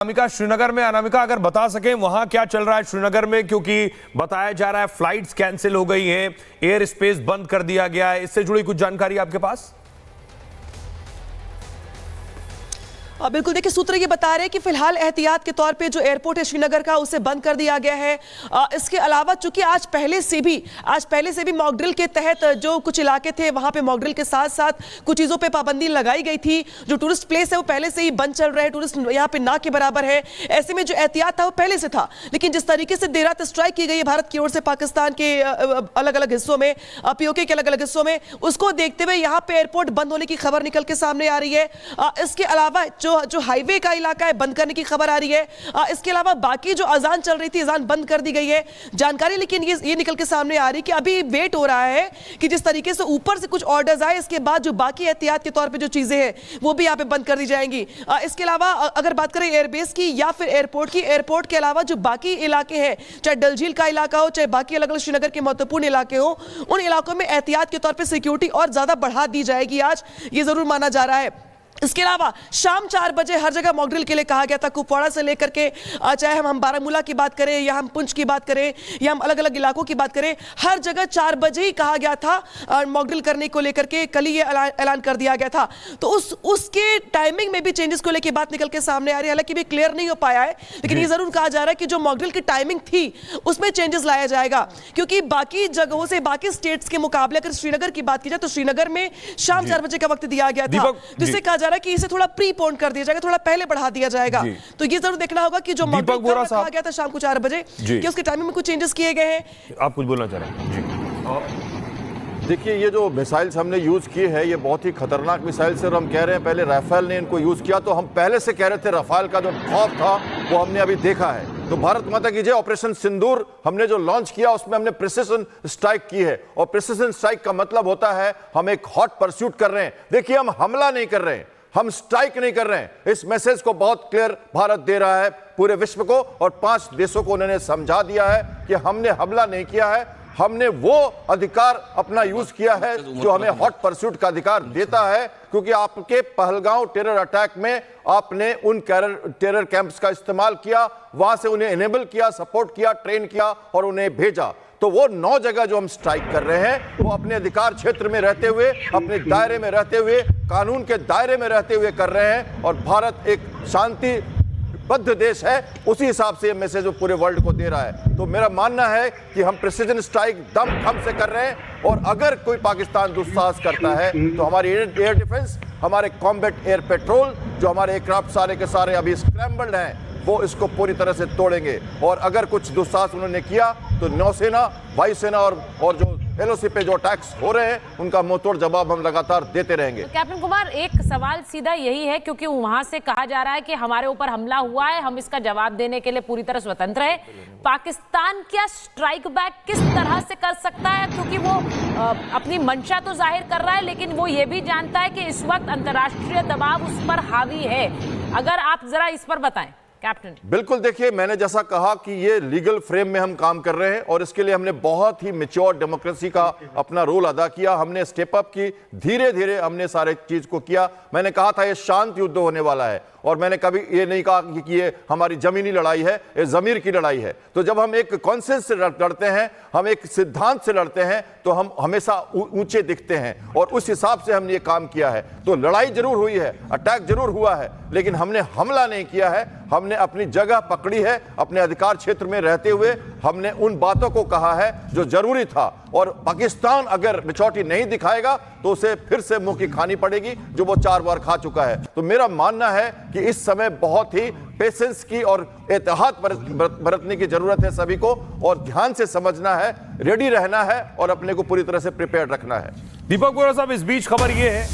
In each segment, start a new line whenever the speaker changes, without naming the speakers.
अनामिका श्रीनगर में, अनामिका अगर बता सकें वहां क्या चल रहा है श्रीनगर में, क्योंकि बताया जा रहा है फ्लाइट्स कैंसिल हो गई हैं, एयर स्पेस बंद कर दिया गया है, इससे जुड़ी कुछ जानकारी आपके पास?
बिल्कुल, देखिए सूत्र ये बता रहे हैं कि फिलहाल एहतियात के तौर पे जो एयरपोर्ट है श्रीनगर का उसे बंद कर दिया गया है। इसके अलावा चूंकि आज पहले से भी मॉक ड्रिल के तहत जो कुछ इलाके थे वहां पे मॉक ड्रिल के साथ साथ कुछ चीजों पे पाबंदी लगाई गई थी। जो टूरिस्ट प्लेस है वो पहले से ही बंद चल रहे हैं, टूरिस्ट यहाँ पे ना के बराबर है। ऐसे में जो एहतियात था वो पहले से था, लेकिन जिस तरीके से देर रात स्ट्राइक की गई है भारत की ओर से पाकिस्तान के अलग अलग हिस्सों में, पीओके के अलग अलग हिस्सों में, उसको देखते हुए यहाँ पे एयरपोर्ट बंद होने की खबर निकल के सामने आ रही है। इसके अलावा जो हाईवे का इलाका है बंद करने की खबर आ रही है। इसके अलावा बाकी जो अजान चल रही थी, अजान बंद कर दी गई है जानकारी। लेकिन ये निकल के सामने आ रही है कि अभी वेट हो रहा है कि जिस तरीके से ऊपर से कुछ ऑर्डर्स आए, इसके बाद जो बाकी एहतियात के तौर पे जो चीजें हैं वो भी यहाँ पे बंद कर दी जाएंगी। इसके अलावा अगर बात करें एयरबेस की या फिर एयरपोर्ट की, एयरपोर्ट के अलावा जो बाकी इलाके हैं, चाहे डल झील का इलाका हो, चाहे बाकी अलग अलग श्रीनगर के महत्वपूर्ण इलाके हो, उन इलाकों में एहतियात के तौर पर सिक्योरिटी और ज्यादा बढ़ा दी जाएगी आज, ये जरूर माना जा रहा है। इसके अलावा शाम 4 बजे हर जगह मॉकड्रिल के लिए कहा गया था, कुपवाड़ा से लेकर के चाहे हम बारामूला की बात करें या हम पुंछ की बात करें या हम अलग अलग इलाकों की बात करें, हर जगह 4 बजे ही कहा गया था मॉकड्रिल करने को लेकर के। कल ही ये ऐलान कर दिया गया था, तो उसके टाइमिंग में भी चेंजेस को लेकर बात निकल के सामने आ रही है। हालांकि भी क्लियर नहीं हो पाया है, लेकिन ये जरूर कहा जा रहा है कि जो मॉकड्रिल की टाइमिंग थी उसमें चेंजेस लाया जाएगा, क्योंकि बाकी जगहों से, बाकी स्टेट्स के मुकाबले अगर श्रीनगर की बात की जाए तो श्रीनगर में शाम 4 बजे का वक्त दिया गया था, जिससे कहा जा रहा है कि इसे थोड़ा प्रीपोन कर दिया जाएगा, थोड़ा पहले बढ़ा दिया जाएगा। तो ये जरूर देखना होगा कि जो मॉकड्रिल कहा गया था शाम को 4 बजे, कि उसके टाइमिंग में कुछ चेंजेस किए गए हैं।
आप कुछ बोलना चाह रहे हैं जी?
देखिए, ये जो मिसाइल्स हमने यूज किए हैं ये बहुत ही खतरनाक मिसाइल्स है। और हम कह रहे हैं पहले राफेल ने इनको यूज किया, तो हम पहले से कह रहे थे राफेल का जो खौफ था वो हमने अभी देखा है। तो भारत माता की जय, ऑपरेशन सिंदूर हमने जो लॉन्च किया उसमें हमने प्रिसिजन स्ट्राइक की है। और प्रिसिजन स्ट्राइक का मतलब होता है हम एक हॉट परस्यूट कर रहे हैं। देखिए, हम हमला नहीं कर रहे हैं, हम स्ट्राइक नहीं कर रहे हैं। इस मैसेज को बहुत क्लियर भारत दे रहा है पूरे विश्व को, और 5 देशों को उन्होंने समझा दिया है कि हमने हमला नहीं किया है, हमने वो अधिकार अपना यूज किया है जो हमें हॉट परस्यूट का अधिकार देता है। क्योंकि आपके पहलगांव टेरर अटैक में आपने उन टेरर कैंप्स का इस्तेमाल किया, वहां से उन्हें इनेबल किया, सपोर्ट किया, ट्रेन किया और उन्हें भेजा। तो वो 9 जगह जो हम स्ट्राइक कर रहे हैं वो अपने अधिकार क्षेत्र में रहते हुए, अपने दायरे में रहते हुए, कानून के दायरे में रहते हुए कर रहे हैं। और भारत एक शांतिबद्ध देश है, उसी हिसाब से ये मैसेज वो पूरे वर्ल्ड को दे रहा है। तो मेरा मानना है कि हम प्रिसिजन स्ट्राइक दम से कर रहे हैं। और अगर कोई पाकिस्तान दुस्साहस करता है तो हमारी एयर डिफेंस, हमारे कॉम्बैट एयर पेट्रोल, जो हमारे एयरक्राफ्ट सारे के सारे अभी स्क्रैम्बल्ड हैं, वो इसको पूरी तरह से तोड़ेंगे। और अगर कुछ दुस्साहस उन्होंने किया तो नौसेना, वायुसेना और जो एलओसी पे जो अटैक्स हो रहे हैं उनका मुंहतोड़ जवाब हम लगातार देते रहेंगे।
तो कैप्टन कुमार, एक सवाल सीधा यही है, क्योंकि वहां से कहा जा रहा है कि हमारे ऊपर हमला हुआ है, हम इसका जवाब देने के लिए पूरी तरह स्वतंत्र है। पाकिस्तान क्या स्ट्राइक बैक किस तरह से कर सकता है? क्योंकि वो अपनी मंशा तो जाहिर कर रहा है, लेकिन वो ये भी जानता है कि इस वक्त अंतर्राष्ट्रीय दबाव उस पर हावी है। अगर आप जरा इस पर बताएं कैप्टन।
बिल्कुल, देखिए, मैंने जैसा कहा कि ये लीगल फ्रेम में हम काम कर रहे हैं और इसके लिए हमने बहुत ही मैच्योर डेमोक्रेसी का अपना रोल अदा किया। हमने स्टेप अप की, धीरे धीरे हमने सारे चीज को किया। मैंने कहा था ये शांत युद्ध होने वाला है, और मैंने कभी ये नहीं कहा कि ये हमारी जमीनी लड़ाई है, ये जमीर की लड़ाई है। तो जब हम एक कॉन्सेंस से लड़ते हैं, हम एक सिद्धांत से लड़ते हैं, तो हम हमेशा ऊंचे दिखते हैं, और उस हिसाब से हमने ये काम किया है। तो लड़ाई जरूर हुई है, अटैक जरूर हुआ है, लेकिन हमने हमला नहीं किया है। हमने अपनी जगह पकड़ी है, अपने अधिकार क्षेत्र में रहते हुए हमने उन बातों को कहा है जो जरूरी था। और पाकिस्तान अगर बिचौटी नहीं दिखाएगा तो उसे फिर से मुंह की खानी पड़ेगी, जो वो 4 बार खा चुका है। तो मेरा मानना है कि इस समय बहुत ही पेशेंस की और एहतियात बरतने की जरूरत है सभी को, और ध्यान से समझना है, रेडी रहना है और अपने को पूरी तरह से प्रिपेयर रखना है।
दीपक बोरा साहब, इस बीच खबर यह है,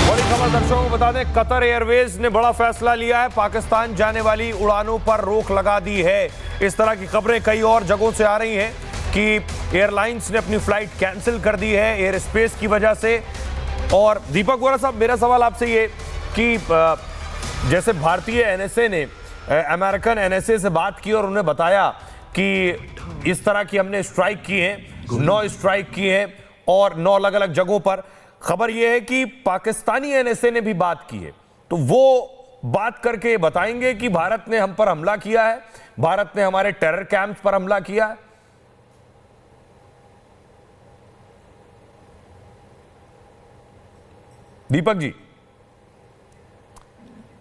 बड़ी खबर दर्शकों को बता दें, कतर एयरवेज ने बड़ा फैसला लिया है, पाकिस्तान जाने वाली उड़ानों पर रोक लगा दी है। इस तरह की खबरें कई और जगहों से आ रही हैं कि एयरलाइंस ने अपनी फ्लाइट कैंसिल कर दी है एयर स्पेस की वजह से। और दीपक बोरा साहब, मेरा सवाल आपसे ये कि जैसे भारतीय एनएसए ने अमेरिकन एनएसए से बात की और उन्हें बताया कि इस तरह की हमने स्ट्राइक की है, 9 स्ट्राइक की है और 9 अलग अलग जगहों पर। खबर यह है कि पाकिस्तानी एनएसए ने भी बात की है, तो वो बात करके बताएंगे कि भारत ने हम पर हमला किया है, भारत ने हमारे टेरर कैंप्स पर हमला किया है। दीपक जी,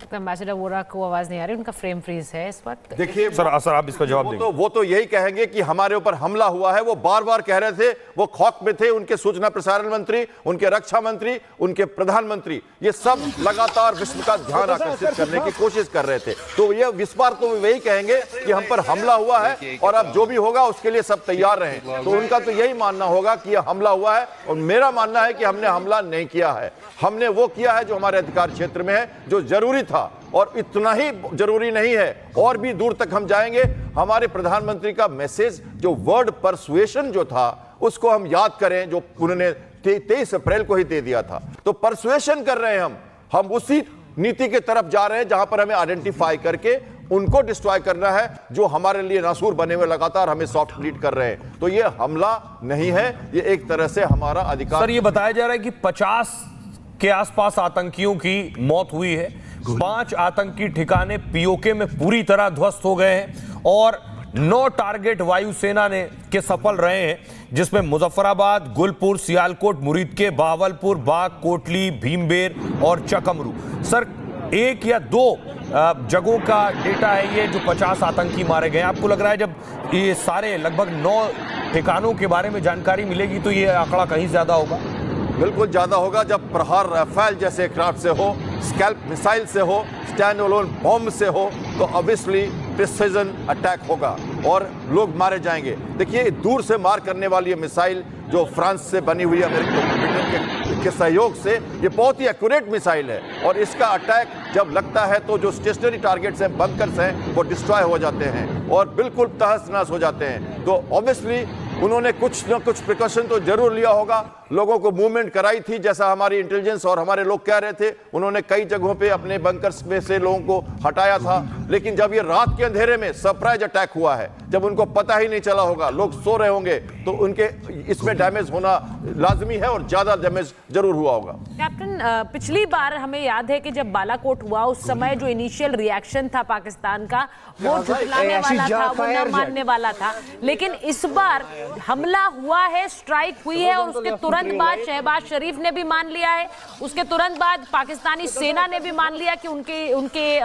एम्बेसडर वोरा को आवाज नहीं आ रही, उनका फ्रेम फ्रीज है इस वक्त।
देखिए
सर आप इस पर जवाब देंगे।
वो तो यही कहेंगे कि हमारे ऊपर हमला हुआ है। वो बार बार कह रहे थे, वो खौफ में थे। उनके सूचना प्रसारण मंत्री, उनके रक्षा मंत्री, उनके प्रधानमंत्री, ये सब लगातार विश्व का ध्यान आकर्षित करने की कोशिश कर रहे थे। तो ये इस बार तो वही कहेंगे कि हम पर हमला हुआ है और अब जो भी होगा उसके लिए सब तैयार रहें। तो उनका तो यही मानना होगा कि यह हमला हुआ है, और मेरा मानना है कि हमने हमला नहीं किया है। हमने वो किया है जो हमारे अधिकार क्षेत्र में है, जो जरूरी था। और इतना ही जरूरी नहीं है, और भी दूर तक हम जाएंगे। हमारे प्रधानमंत्री का मैसेज, जो वर्ड परसुएशन जो था, उसको हम याद करें, जो उन्होंने 23 अप्रैल को ही दे दिया था। तो परसुएशन कर रहे हैं हम उसी नीति के तरफ जा रहे हैं जहां पर हमें आइडेंटिफाई करके उनको डिस्ट्रॉय करना है, जो हमारे लिए नासूर बने हुए लगातार हमें सॉफ्ट लीड कर रहे हैं। तो ये हमला नहीं है, ये एक तरह से हमारा अधिकार।
सर, ये बताया जा रहा है कि 50 के आसपास आतंकियों की मौत हुई है। 5 आतंकी ठिकाने पीओके में पूरी तरह ध्वस्त हो गए हैं और 9 टारगेट वायुसेना ने के सफल रहे हैं, जिसमें मुजफ्फराबाद, गुलपुर, सियालकोट, मुरीदके, बहावलपुर, बाग, कोटली, भीमबेर और चकमरू। सर, 1 या 2 जगहों का डेटा है ये जो 50 आतंकी मारे गए। आपको लग रहा है जब ये सारे लगभग 9 ठिकानों के बारे में जानकारी मिलेगी तो ये आंकड़ा कहीं ज्यादा होगा?
बिल्कुल ज्यादा होगा। जब प्रहार राफेल जैसे एयरक्राफ्ट से हो, स्कैल्प मिसाइल से हो, स्टैंड अलोन बॉम्ब से हो, तो ऑब्वियसली प्रिसिजन अटैक होगा और लोग मारे जाएंगे। देखिए, दूर से मार करने वाली ये मिसाइल जो फ्रांस से बनी हुई है, ब्रिटेन के सहयोग से, ये बहुत ही एक्यूरेट मिसाइल है। और इसका अटैक जब लगता है तो जो स्टेशनरी टारगेट्स हैं, बंकर्स हैं, वो डिस्ट्रॉय हो जाते हैं और बिल्कुल तहस नहस हो जाते हैं। तो ऑब्वियसली उन्होंने कुछ न कुछ प्रिकॉशन तो जरूर लिया होगा। लोगों को मूवमेंट कराई थी, जैसा हमारी इंटेलिजेंस और हमारे लोग कह रहे थे। उन्होंने कई जगहों पे अपने बंकर्स में से लोगों को हटाया था। लेकिन जब ये रात के अंधेरे में सरप्राइज अटैक हुआ है, जब उनको पता ही नहीं चला होगा, लोग सो रहे होंगे, तो उनके इसमें डैमेज होना लाजमी है और ज्यादा डैमेज जरूर हुआ होगा।
कैप्टन, पिछली बार हमें याद है कि जब बालाकोट हुआ, उस समय जो इनिशियल रिएक्शन था पाकिस्तान का, वो झुठलाने वाला था, वो न मानने वाला था। लेकिन इस बार हमला हुआ है, स्ट्राइक हुई है, और उसके तुरंत बाद शहबाज शरीफ ने भी मान लिया है। उसके तुरंत बाद पाकिस्तानी सेना ने भी मान लिया कि उनके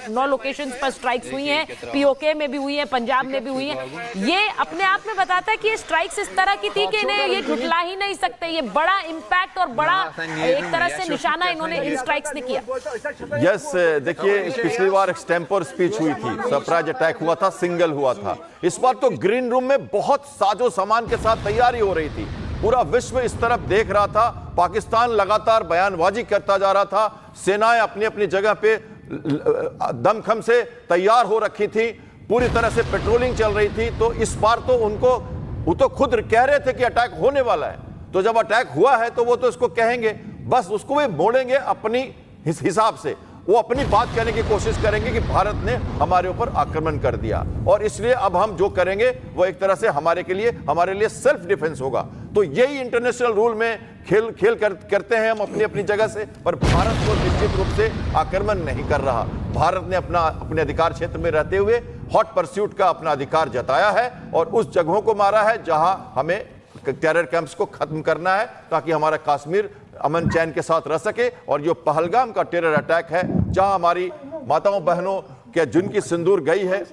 9 लोकेशंस पर स्ट्राइक्स हुई हैं, पीओके में भी हुई हैं, पंजाब में भी हुई हैं। ये अपने आप में बताता है कि ये स्ट्राइक्स इस तरह की थी कि इन्हें ये झुठला ही नहीं सकते। ये बड़ा इंपैक्ट और बड़ा एक तरह से निशाना इन्होंने इन स्ट्राइक्स ने किया।
यस, देखिए, पिछली बार एक्सटेम्पर स्पीच हुई थी, सरप्राइज अटैक हुआ था, सिंगल हुआ था। इस बार तो ग्रीन रूम में बहुत साजो सामान के साथ तैयारी हो रही थी। पूरा विश्व इस तरफ देख रहा था। पाकिस्तान लगातार बयानबाजी करता जा रहा था। सेनाएं अपनी अपनी जगह पे दमखम से तैयार हो रखी थी, पूरी तरह से पेट्रोलिंग चल रही थी। तो इस बार तो वो तो खुद कह रहे थे कि अटैक होने वाला है। तो जब अटैक हुआ है तो वो तो इसको कहेंगे, बस उसको वे मोड़ेंगे अपनी हिसाब से। वो अपनी बात कहने की कोशिश करेंगे कि भारत ने हमारे ऊपर आक्रमण कर दिया, और इसलिए अब हम जो करेंगे वो एक तरह से हमारे लिए सेल्फ डिफेंस होगा। तो यही इंटरनेशनल रूल में खेल करते हैं हम अपनी अपनी जगह से। पर भारत को निश्चित रूप से आक्रमण नहीं कर रहा। भारत ने अपने अधिकार क्षेत्र में रहते हुए हॉट परस्यूट का अपना अधिकार जताया है और उस जगहों को मारा है जहां हमें टेरर कैंप्स को खत्म करना है, ताकि हमारा कश्मीर अमन चैन के साथ रह सके। और जो पहलगाम का टेरर अटैक है, जहां हमारी माताओं बहनों के जिनकी सिंदूर गई है,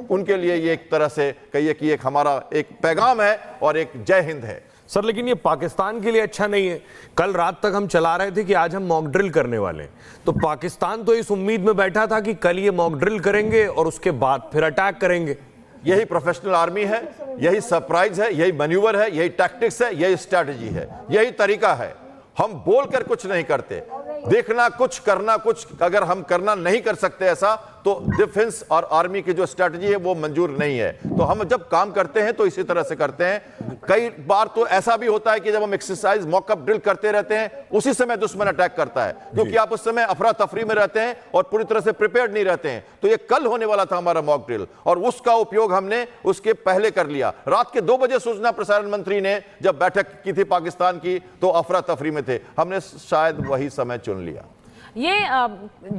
उनके लिए ये एक तरह से कहिए कि एक हमारा एक पैगाम है और एक जय हिंद है।
सर, लेकिन ये पाकिस्तान के लिए अच्छा नहीं है। कल रात तक हम चला रहे थे कि आज हम मॉक ड्रिल करने वाले हैं, तो पाकिस्तान तो इस उम्मीद में बैठा था कि कल ये मॉक ड्रिल करेंगे और उसके बाद फिर अटैक करेंगे।
यही प्रोफेशनल आर्मी है, यही सरप्राइज है, यही मैन्यूवर है, यही टैक्टिक्स है, यही स्ट्रैटेजी है, यही तरीका है। हम बोलकर कुछ नहीं करते, देखना कुछ, करना कुछ। अगर हम करना नहीं कर सकते ऐसा, तो डिफेंस और आर्मी की जो स्ट्रैटेजी है वो मंजूर नहीं है। तो हम जब काम करते हैं तो इसी तरह से करते हैं। कई बार तो ऐसा भी होता है कि जब हम एक्सरसाइज मॉकअप ड्रिल करते रहते हैं, उसी समय दुश्मन अटैक करता है, क्योंकि आप उस समय अफरा तफरी में रहते हैं और पूरी तरह से प्रिपेयर्ड नहीं रहते हैं। तो ये कल होने वाला था हमारा मॉक ड्रिल, और उसका उपयोग हमने उसके पहले कर लिया। रात के 2 बजे सूचना प्रसारण मंत्री ने जब बैठक की थी पाकिस्तान की, तो अफरा तफरी में थे, हमने शायद वही समय चुन लिया।
ये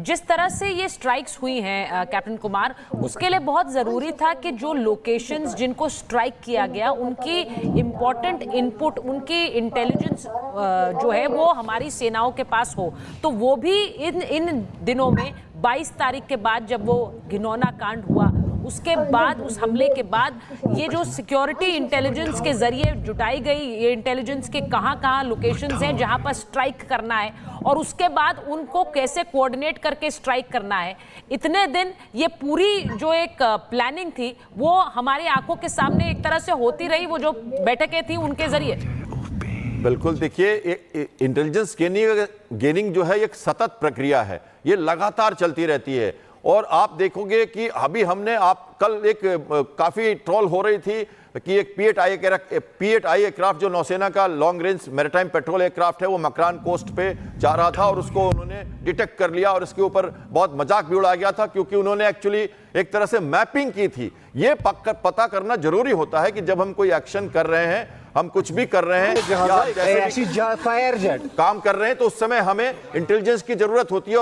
जिस तरह से ये स्ट्राइक्स हुई हैं कैप्टन कुमार, उसके लिए बहुत ज़रूरी था कि जो लोकेशंस जिनको स्ट्राइक किया गया उनकी इम्पोर्टेंट इनपुट, उनकी इंटेलिजेंस जो है वो हमारी सेनाओं के पास हो। तो वो भी इन दिनों में 22 तारीख के बाद जब वो घिनौना कांड हुआ, उसके बाद, उस हमले के बाद ये जो सिक्योरिटी इंटेलिजेंस के जरिए जुटाई गई ये इंटेलिजेंस के कहां लोकेशंस हैं जहां पर स्ट्राइक करना है और उसके बाद उनको कैसे कोऑर्डिनेट करके स्ट्राइक करना है, इतने दिन ये पूरी जो एक प्लानिंग थी वो हमारी आंखों के सामने एक तरह से होती रही, वो जो बैठकें थी उनके जरिए।
बिल्कुल, देखिए इंटेलिजेंस गेनिंग जो है एक सतत प्रक्रिया है, ये लगातार चलती रहती है। और आप देखोगे कि अभी हमने कल एक काफी ट्रोल हो रही थी कि एक P8I एयरक्राफ्ट जो नौसेना का long range maritime petrol aircraft है वो मकरान कोस्ट पे जा रहा था और उसको उन्होंने डिटेक्ट कर लिया और इसके ऊपर बहुत मजाक भी उड़ाया गया था क्योंकि उन्होंने एक्चुअली एक तरह से मैपिंग की थी। ये पता करना जरूरी होता है कि जब हम कोई एक्शन कर रहे हैं, हम कुछ भी कर रहे हैं या जैसे
फायर जेट
काम कर रहे हैं तो उस समय हमें इंटेलिजेंस की जरूरत होती है।